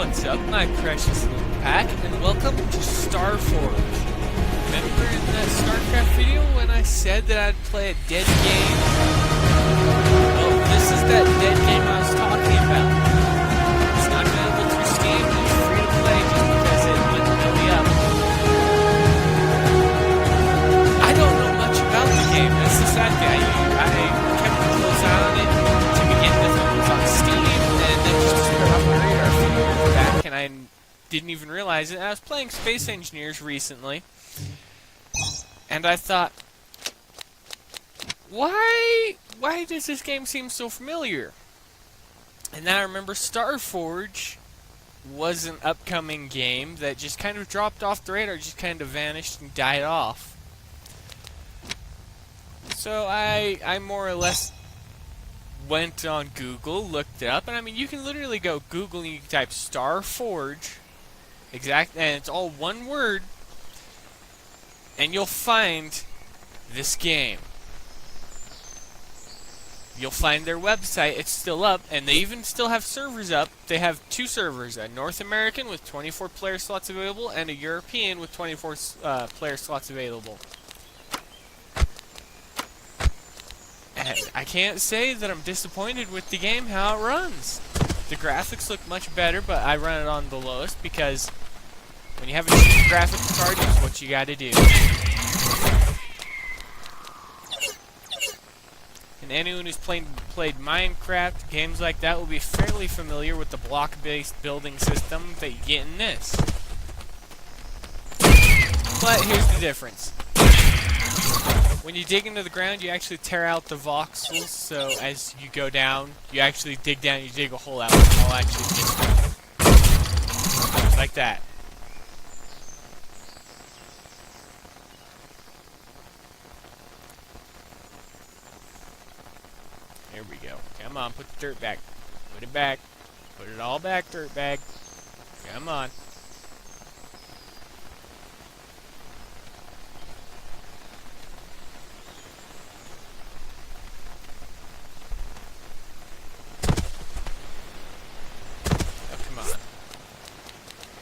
What's up, my precious little pack, and welcome to StarForge. Remember in that StarCraft video when I said that I'd play a dead game? Well, this is that dead game I was talking about. It's not available through Steam, and it's free to play just because it wouldn't belly up. I don't know much about the game, that's the sad thing. I kept a close eye on it to begin with. It was on Steam, and then just disappeared off my radar a few years back, and I didn't even realize it. I was playing Space Engineers recently, and I thought, why does this game seem so familiar? And then I remember StarForge was an upcoming game that just kind of dropped off the radar, just kind of vanished and died off. So I more or less went on Google, looked it up, and I mean, you can literally go Google and you can type StarForge, and it's all one word, and you'll find this game. You'll find their website, it's still up, and they even still have servers up. They have two servers, a North American with 24 player slots available, and a European with 24 player slots available. And I can't say that I'm disappointed with the game, how it runs. The graphics look much better, but I run it on the lowest because when you have a cheap graphics card, it's what you gotta do. And anyone who's played Minecraft, games like that, will be fairly familiar with the block-based building system that you get in this. But here's the difference. When you dig into the ground, you actually tear out the voxels, so as you go down, you actually dig down, you dig a hole out, and I'll actually just like that. There we go. Come on, put the dirt back. Put it back. Put it all back, dirt bag. Come on.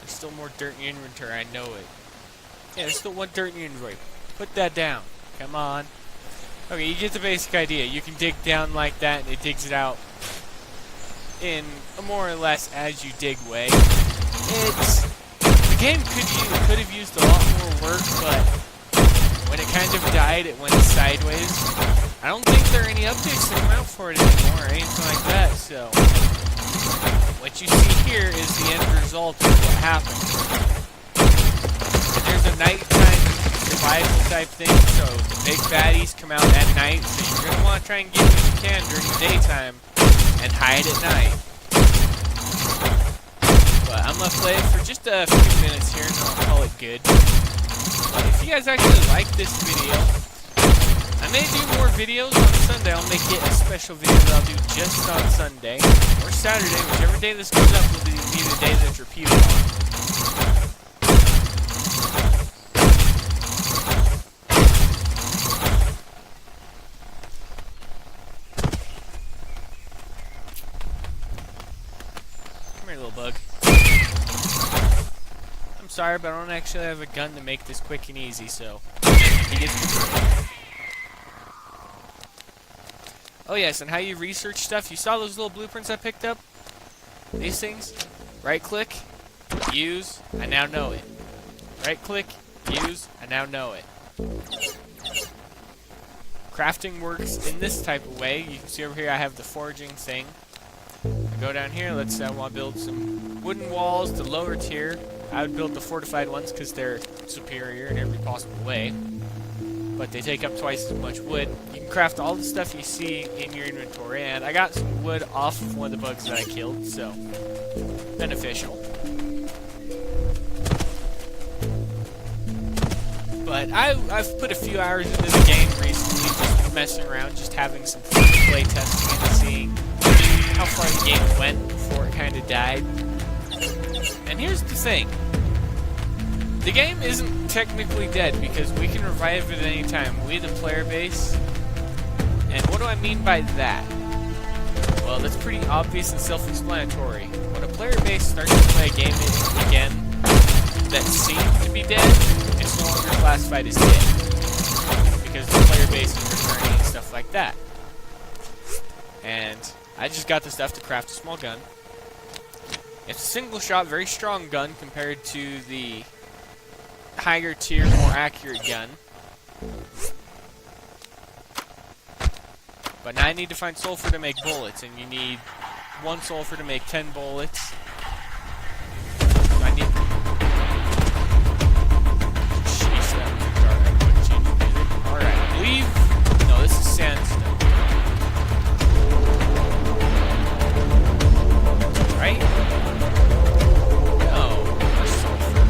Still more dirt in your inventory, I know it. Yeah, there's still one dirt in your inventory. Put that down. Come on. Okay, you get the basic idea. You can dig down like that, and it digs it out in a more or less as you dig way. The game could have used a lot more work, but when it kind of died, it went sideways. I don't think there are any updates that come out for it anymore or anything like that, so what you see here is the end result of what happened. There's a nighttime survival type thing, so the big baddies come out at night, so you're going to want to try and get what you can during the daytime and hide at night. But I'm going to play it for just a few minutes here and I'll call it good. But if you guys actually like this video, I may do more videos on Sunday. I'll make it a special video that I'll do just on Sunday or Saturday, whichever day this goes up will be the day that's repeated on. Come here, little bug. I'm sorry, but I don't actually have a gun to make this quick and easy, so he gets to. Oh yes, and how you research stuff. You saw those little blueprints I picked up? These things? Right click, use, I now know it. Right click, use, I now know it. Crafting works in this type of way. You can see over here I have the forging thing. I go down here, let's say I want to build some wooden walls, the lower tier. I would build the fortified ones because they're superior in every possible way. But they take up twice as much wood. You can craft all the stuff you see in your inventory, and I got some wood off of one of the bugs that I killed, so beneficial. But I've put a few hours into the game recently, just messing around, just having some fun play testing and seeing how far the game went before it kind of died. And here's the thing. The game isn't technically dead because we can revive it at any time. We, the player base. And what do I mean by that? Well, that's pretty obvious and self-explanatory. What a player base base starts to play a game again that seems to be dead, it's no longer classified as dead. Because the player base is returning and stuff like that. And I just got the stuff to craft a small gun. It's a single shot, very strong gun compared to the higher tier, more accurate gun. But now I need to find sulfur to make bullets, and you need 1 sulfur to make 10 bullets. So I need... Jeez, that was dark. I couldn't change the music. Alright, I believe... No, this is sandstone. Right? No, more sulfur.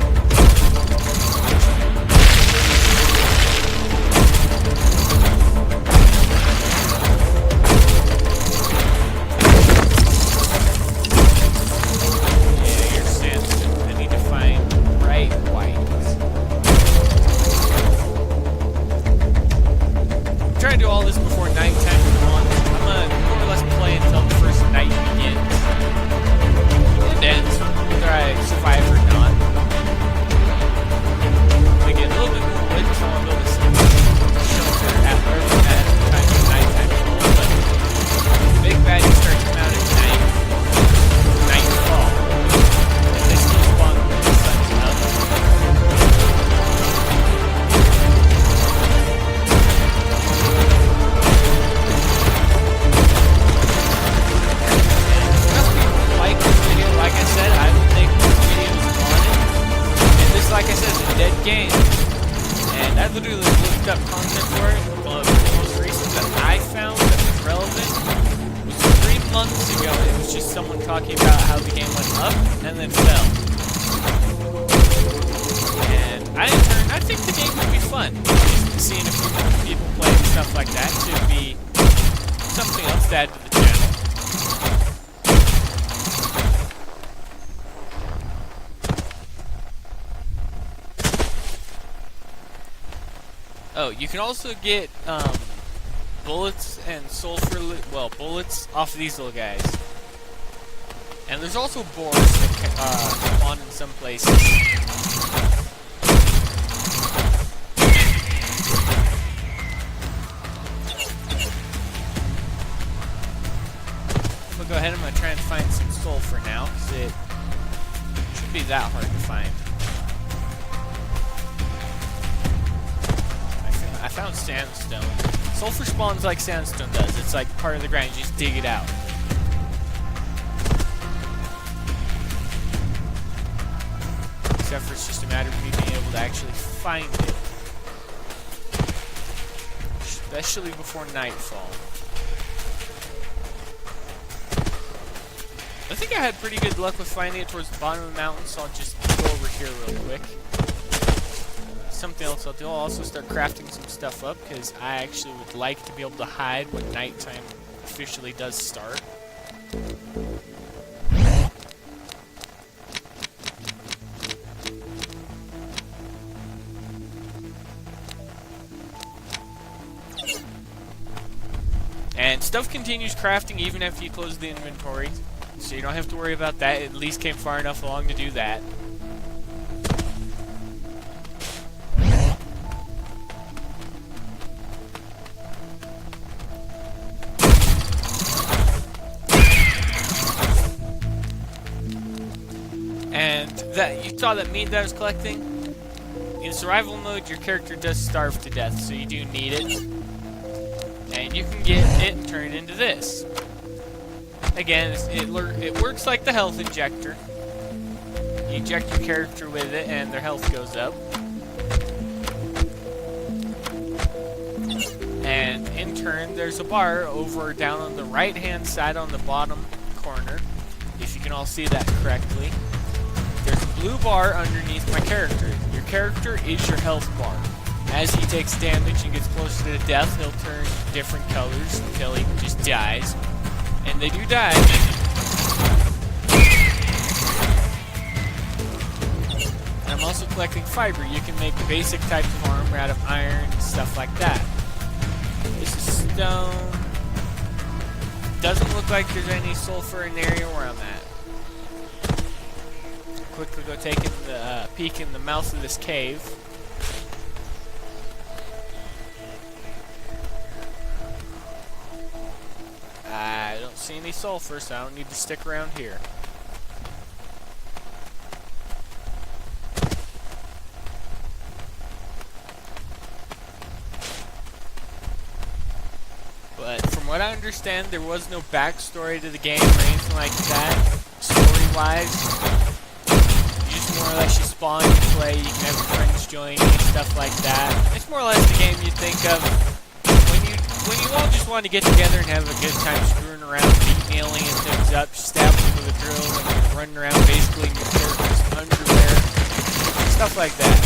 Trying to do all this before nighttime is on. I'm gonna more or less play until the first night begins. And ends, whether I survive or not. I get a little bit more wood, so I'll build a shelter at wherever I'm at the time of nighttime is on. But the big baddies start to come out at night. Nightfall. And they still spawn when the sun's up. Like I said, I will make more videos on it. And this, like I said, is a dead game. And I literally looked up content for it. Well, the most recent that I found that was relevant was 3 months ago. It was just someone talking about how the game went up and then fell. And I think the game would be fun. Just seeing a few more people playing stuff like that should be something else to add to the channel. Oh, you can also get bullets and sulfur, bullets off of these little guys. And there's also boars that spawn in some places. We'll go ahead, I'm going to try and find some sulfur now, because it shouldn't be that hard to find. I found sandstone. Sulfur spawns like sandstone does. It's like part of the ground. You just dig it out. Except for it's just a matter of me being able to actually find it. Especially before nightfall. I think I had pretty good luck with finding it towards the bottom of the mountain, so I'll just go over here real quick. Something else I'll do, I'll also start crafting some stuff up, because I actually would like to be able to hide when nighttime officially does start. And stuff continues crafting even after you close the inventory, so you don't have to worry about that. It at least came far enough along to do that. And that you saw that meat that I was collecting? In survival mode, your character does starve to death, so you do need it. And you can get it and turn it into this. Again, it works like the health injector. You inject your character with it, and their health goes up. And in turn, there's a bar over down on the right-hand side on the bottom corner, if you can all see that correctly. There's a blue bar underneath my character. Your character is your health bar. As he takes damage and gets closer to death, he'll turn different colors until he just dies. And they do die. And I'm also collecting fiber. You can make basic types of armor out of iron and stuff like that. This is stone. Doesn't look like there's any sulfur in the area where I'm at. quickly go take a peek in the mouth of this cave. I don't see any sulfur, so I don't need to stick around here. But from what I understand, there was no backstory to the game or anything like that, story-wise. You just more or less you spawn, you play, you can have your friends join you, stuff like that. It's more or less the game you think of when you all just want to get together and have a good time screwing around, beating alien things up, stab them with a drill, and you're running around basically in your character's underwear, stuff like that.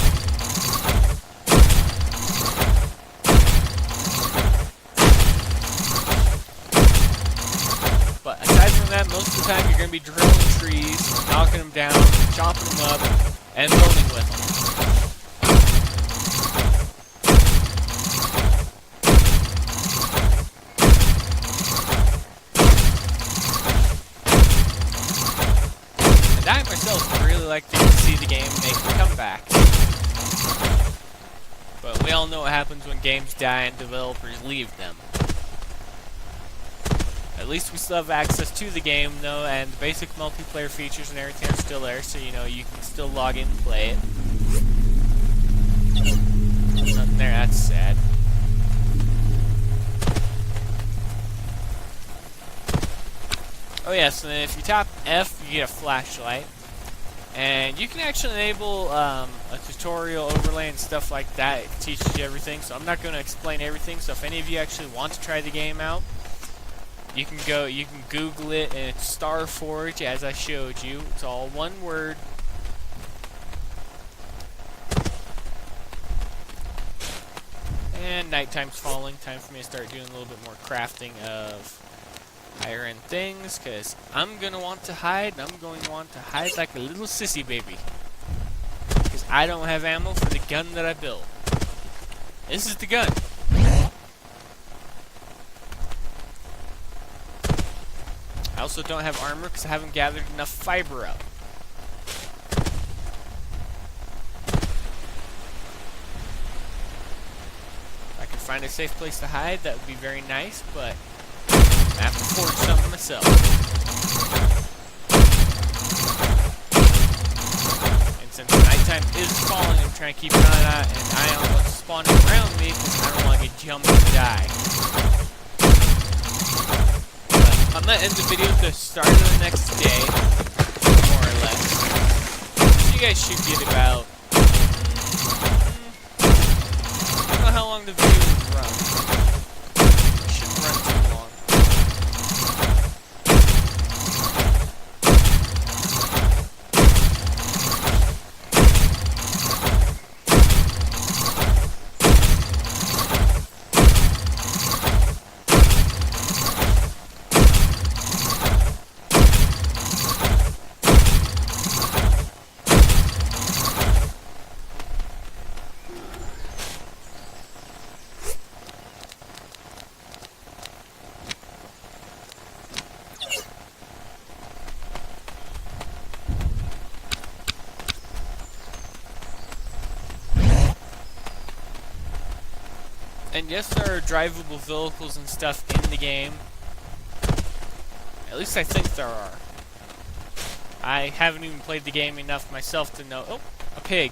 But aside from that, most of the time you're going to be drilling trees, knocking them down, chopping them up, and building with them. I myself really like to see the game make a comeback. But we all know what happens when games die and developers leave them. At least we still have access to the game though, and the basic multiplayer features and everything are still there, so you know you can still log in and play it. Nothing there, that's sad. Oh yes, and then if you tap F, you get a flashlight. And you can actually enable a tutorial overlay and stuff like that. It teaches you everything, so I'm not going to explain everything. So if any of you actually want to try the game out, you can Google it, and it's StarForge, as I showed you. It's all one word. And nighttime's falling. Time for me to start doing a little bit more crafting of higher end things, because I'm going to want to hide, and I'm going to want to hide like a little sissy baby. Because I don't have ammo for the gun that I built. This is the gun. I also don't have armor because I haven't gathered enough fiber up. If I can find a safe place to hide, that would be very nice, but I have to forge something myself. And since nighttime is falling, I'm trying to keep an eye on what's spawning around me because I don't want to get jumped and die. But I'm going to end the video at the start of the next day, more or less. So you guys should get about... I don't know how long the video will run. It shouldn't run too long. And yes, there are drivable vehicles and stuff in the game. At least I think there are. I haven't even played the game enough myself to know. Oh, a pig.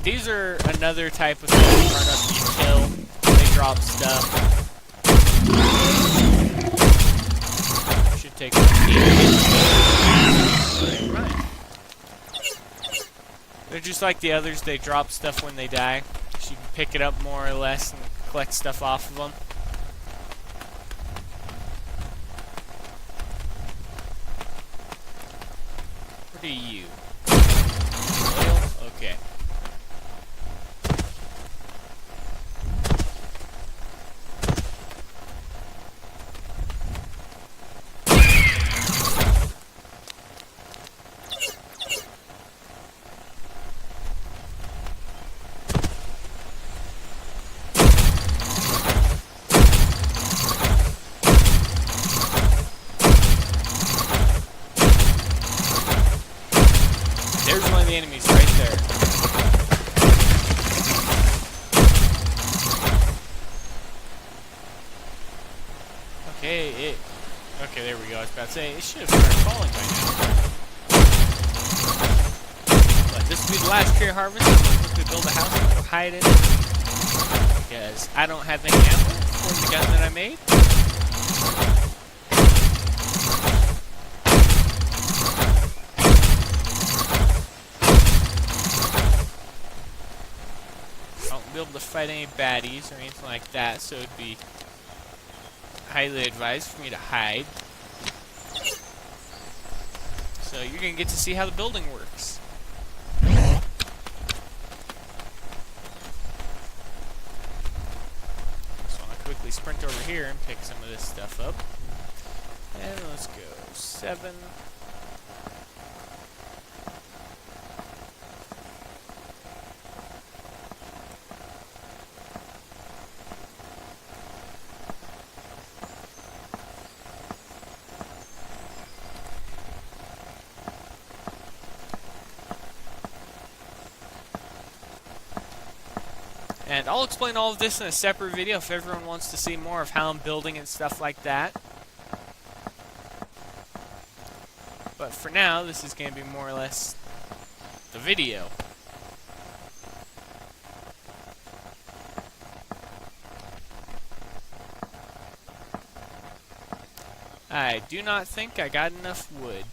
These are another type of thing startup you kill. They drop stuff. Should take a peek. Right. They're just like the others. They drop stuff when they die. You can pick it up more or less and collect stuff off of them. What are you? Oil? Okay. the enemies right there. Okay, okay, there we go. I was about to say, it should have started falling by now. But this will be the last tree harvest. I'm going to quickly build a house and go hide in it. Because I don't have any ammo for the gun that I made. I won't be able to fight any baddies or anything like that, so it'd be highly advised for me to hide. So you're going to get to see how the building works. So I'll quickly sprint over here and pick some of this stuff up. And let's go 7. And I'll explain all of this in a separate video if everyone wants to see more of how I'm building and stuff like that. But for now, this is going to be more or less the video. I do not think I got enough wood.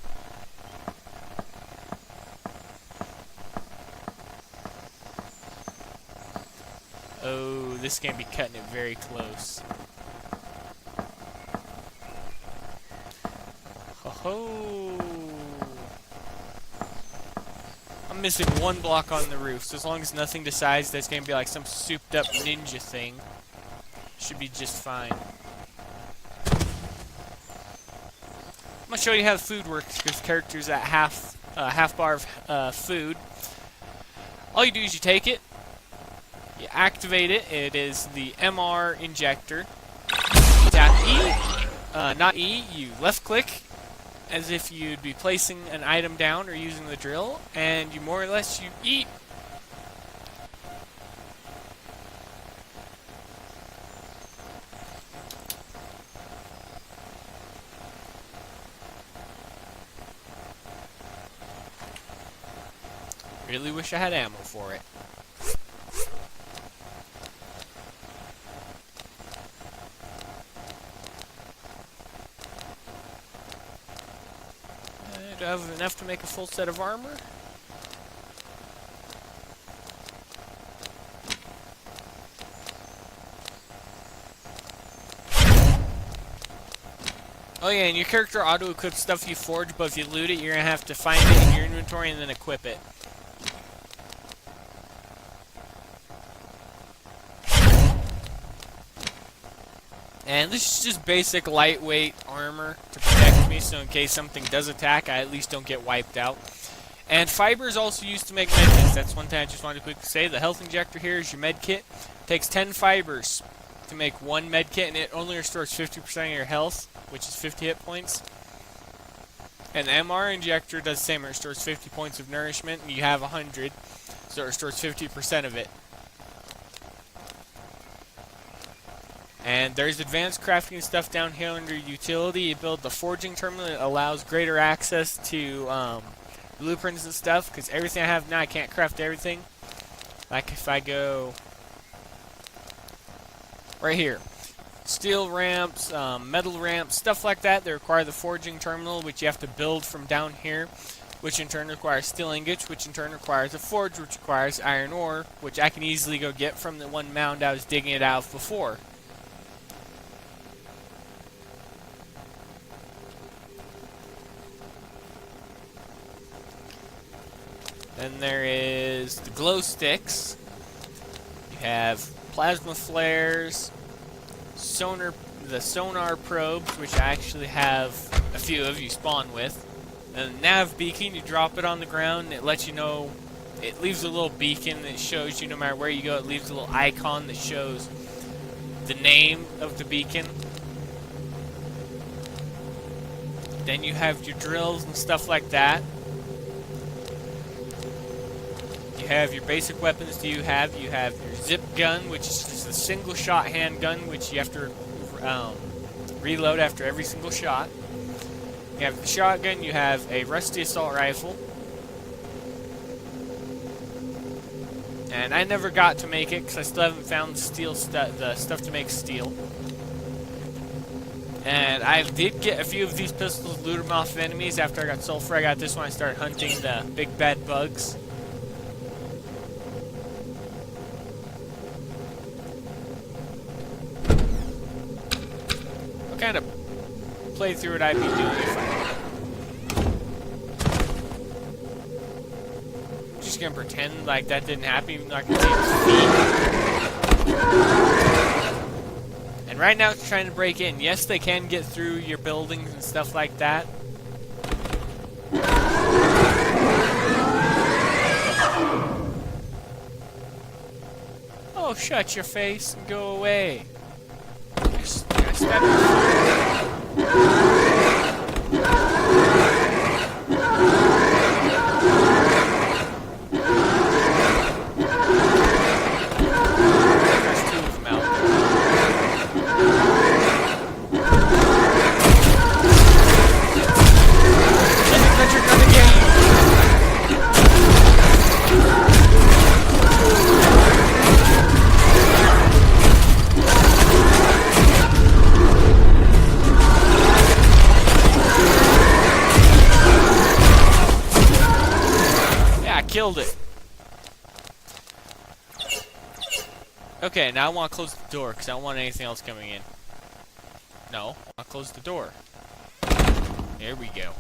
Oh, this is going to be cutting it very close. Ho-ho! I'm missing 1 block on the roof, so as long as nothing decides that's going to be like some souped up ninja thing, should be just fine. I'm going to show you how the food works, because the character's at half bar of food. All you do is you take it, you activate it. It is the MR injector. You tap E, not E. You left click as if you'd be placing an item down or using the drill, and you more or less you eat. Really wish I had ammo for it. Do I have enough to make a full set of armor? Oh yeah, and your character auto-equips stuff you forge, but if you loot it, you're going to have to find it in your inventory and then equip it. And this is just basic lightweight armor to protect me, so in case something does attack, I at least don't get wiped out. And fiber is also used to make medkits. That's one thing I just wanted to quickly say. The health injector here is your medkit. It takes 10 fibers to make 1 medkit, and it only restores 50% of your health, which is 50 hit points. And the MR injector does the same. It restores 50 points of nourishment, and you have 100, so it restores 50% of it. And there's advanced crafting stuff down here under utility. You build the forging terminal. It allows greater access to blueprints and stuff, because everything I have now, I can't craft everything. Like if I go right here, steel ramps, metal ramps, stuff like that, they require the forging terminal, which you have to build from down here, which in turn requires steel ingots, which in turn requires a forge, which requires iron ore, which I can easily go get from the one mound I was digging it out of before. Then there is the glow sticks. You have plasma flares, the sonar probes, which I actually have a few of you spawn with. And the nav beacon, you drop it on the ground, and it lets you know, it leaves a little beacon that shows you no matter where you go, it leaves a little icon that shows the name of the beacon. Then you have your drills and stuff like that. You have your basic weapons. You have your zip gun, which is just a single shot handgun, which you have to reload after every single shot. You have the shotgun. You have a rusty assault rifle. And I never got to make it because I still haven't found the stuff to make steel. And I did get a few of these pistols, loot them off of enemies. After I got sulfur, I got this one. I started hunting the big bad bugs. What kind of playthrough would I be doing if I'm just gonna pretend like that didn't happen, even though I can see its feet? And right now it's trying to break in. Yes, they can get through your buildings and stuff like that. Oh, shut your face and go away. Killed it. Okay, now I want to close the door because I don't want anything else coming in. No, I want to close the door. There we go.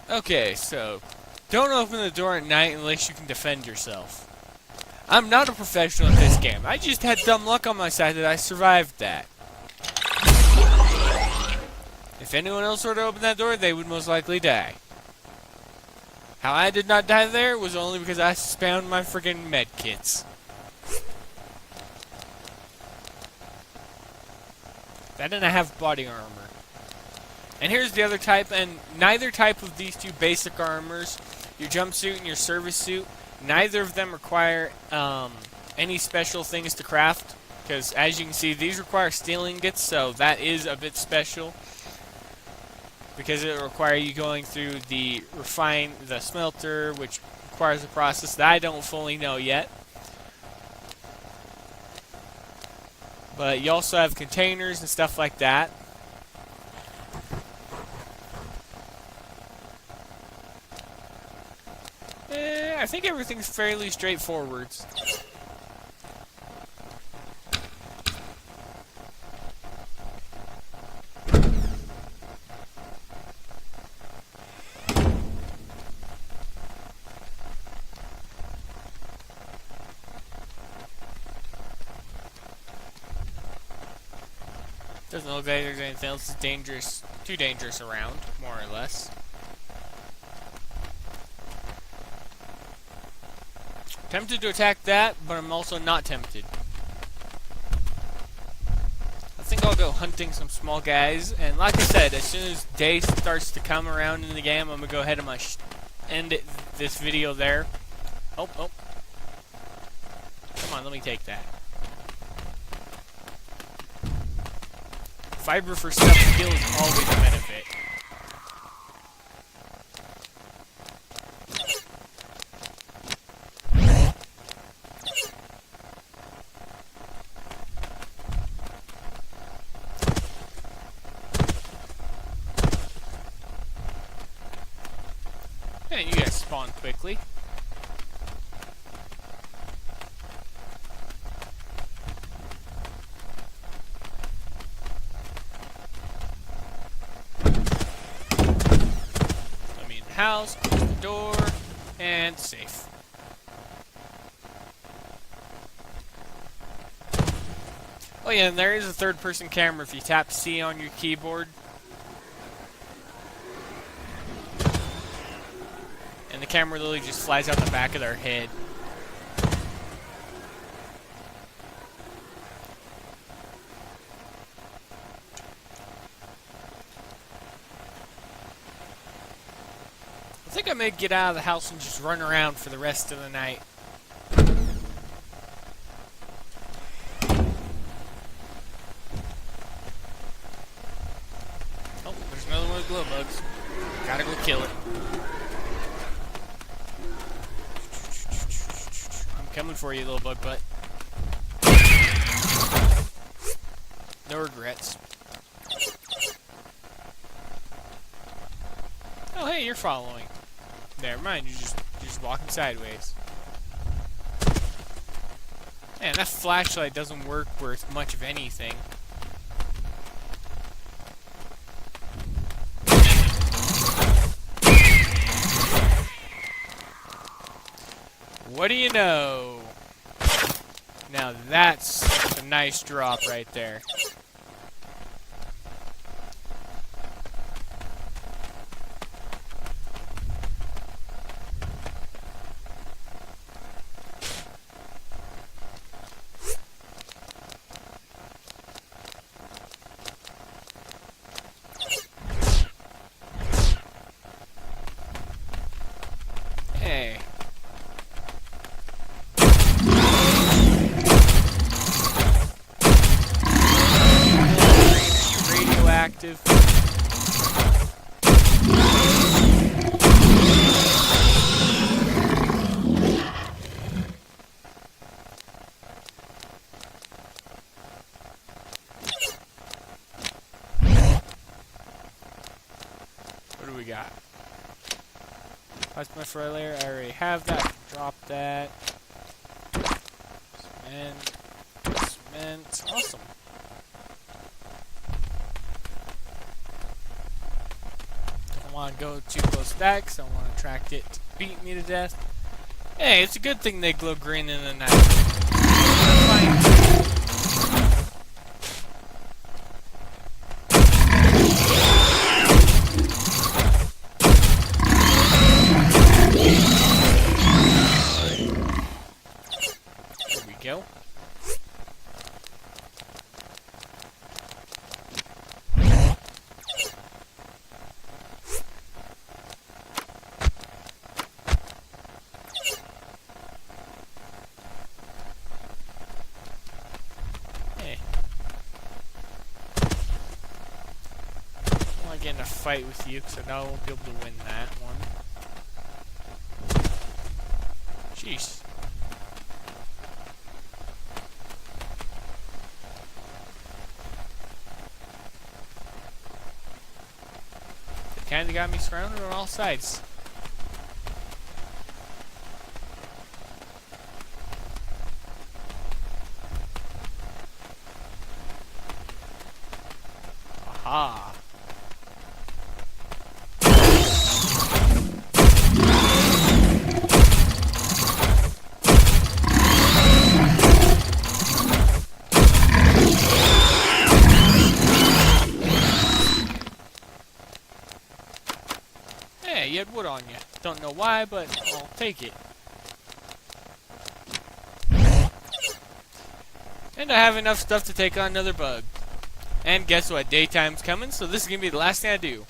Okay, so don't open the door at night unless you can defend yourself. I'm not a professional at this game. I just had dumb luck on my side that I survived that. If anyone else were to open that door, they would most likely die. How I did not die there was only because I spammed my friggin' med kits. I didn't have body armor. And here's the other type, and neither type of these two basic armors, your jumpsuit and your service suit, neither of them require any special things to craft. Because as you can see, these require steel ingots, so that is a bit special. Because it will require you going through the smelter, which requires a process that I don't fully know yet. But you also have containers and stuff like that. I think everything's fairly straightforward. Doesn't look like there's anything else dangerous, too dangerous around, more or less. Tempted to attack that, but I'm also not tempted. I think I'll go hunting some small guys, and like I said, as soon as day starts to come around in the game, I'm gonna go ahead and end this video there. Oh. Come on, let me take that. Fiber for stuff skill is always a benefit. And you guys spawn quickly. House, close the door, and safe. Oh yeah, and there is a third-person camera if you tap C on your keyboard. And the camera literally just flies out the back of their head. think I may get out of the house and just run around for the rest of the night. Oh, there's another one of the glow bugs. Gotta go kill it. I'm coming for you, little bug butt. No regrets. Oh, hey, you're following. Never mind, you're just walking sideways. Man, that flashlight doesn't work worth much of anything. What do you know? Now that's a nice drop right there. Hey. Radioactive. What do we got? Plasma for layer. I already have that. Drop that. Cement. Cement. Awesome. Don't want to go too close to that because I want to attract it to beat me to death. Hey, it's a good thing they glow green in the night. Fine. Go. Hey. I don't want to get in a fight with you because I know I won't be able to win that one. Jeez. Kinda got me surrounded on all sides. Aha. Hey, you had wood on you. Don't know why, but I'll take it. And I have enough stuff to take on another bug. And guess what? Daytime's coming, so this is gonna be the last thing I do.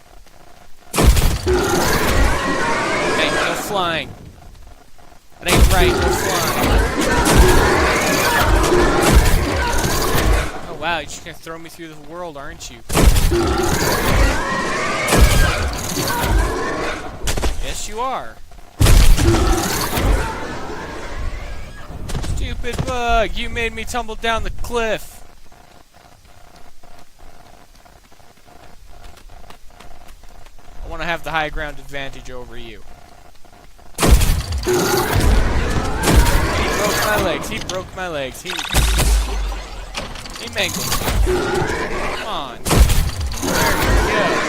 Hey, no flying. That ain't right, no flying. Oh wow, you're just gonna throw me through the world, aren't you? Yes, you are. Stupid bug, you made me tumble down the cliff. I want to have the high ground advantage over you. He broke my legs. He broke my legs. He mangled me. Come on. There we go.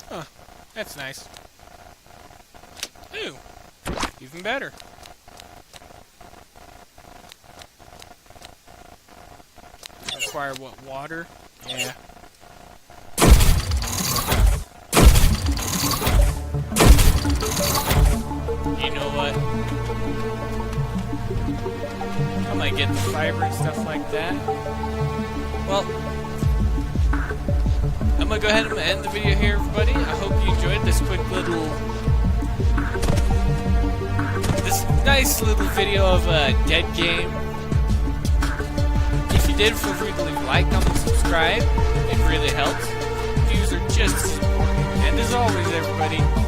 Huh. That's nice. Ooh. Even better. Require what? Water? Yeah. You know what? I might get the fiber and stuff like that. Well, I'm gonna go ahead and end the video here, everybody. I hope you enjoyed this nice little video of a dead game. If you did, feel free to leave a like, comment, subscribe. It really helps. Views are just as important. And as always, everybody,